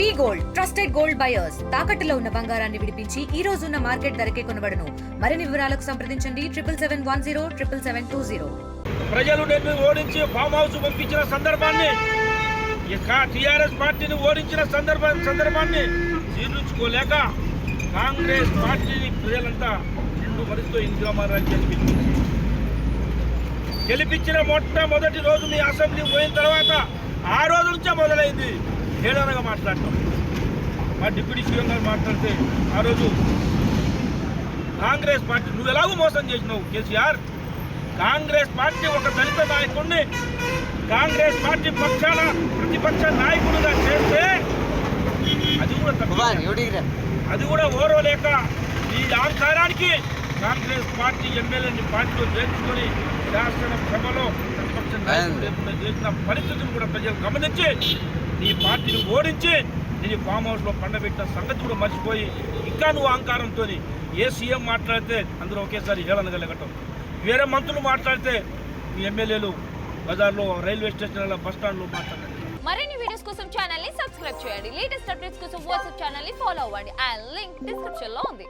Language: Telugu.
వి గోల్డ్ ట్రస్టెడ్ గోల్డ్ బయర్స్ తాకట్టులో ఉన్న బంగారాన్ని విడిపించి ఈ రోజు ఉన్న మార్కెట్ ధరకే కొనబడును. మరిన్ని వివరాలకు సంప్రదించండి 7710777720. ప్రజలు నిన్ను ఓడించి ఫామ్ హౌస్ పంపించిన సందర్భాన్ని టీఆర్ఎస్ పార్టీని ఓడించిన సందర్భాన్ని జీర్ణించుకోలేక కాంగ్రెస్ పార్టీని ప్రజలంతా రెండు మరితో ఇందిరామారాజు గెలిపించిన మొట్టమొదటి రోజు మీ అసెంబ్లీ పోయిన తర్వాత ఆ రోజు నుంచే మొదలైంది హేళనగా మాట్లాడటం. మా డిప్యూటీ సీఎం గారు మాట్లాడితే ఆ రోజు కాంగ్రెస్ పార్టీ నువ్వు ఎలాగో మోసం చేసినావు కేసీఆర్, కాంగ్రెస్ పార్టీ ఒక దళిత నాయకుడిని కాంగ్రెస్ పార్టీ పక్షాన ప్రతిపక్ష నాయకుడిగా చేస్తే అది కూడా ఓర్వలేక ఈ అహంకారానికి కాంగ్రెస్ పార్టీ ఎమ్మెల్యేని పార్టీలో చేర్చుకొని శాసనసభలో ప్రతిపక్ష నాయకుడు లేకుండా చేసిన పరిస్థితిని కూడా ప్రజలు గమనించి నీ పార్టీని ఓడించి నేను ఫామ్ హౌస్లో పండబెట్టిన సంగతి కూడా మర్చిపోయి ఇంకా నువ్వు అహంకారంతో ఏ సీఎం మాట్లాడితే అందరూ ఒకేసారి హేళనగలగటం, వేరే మంత్రులు మాట్లాడితే మీ ఎమ్మెల్యేలు బజార్లో రైల్వే స్టేషన్ల బస్ స్టాండ్లో మాట్లాడారు. మరిన్ని వీడియోస్ కోసం ఛానల్ ని సబ్స్క్రైబ్ చేయండి. లేటెస్ట్ అప్డేట్స్ కోసం వాట్సాప్ ఛానల్ ని ఫాలో అవ్వండి. ఆ లింక్ డిస్క్రిప్షన్ లో ఉంది.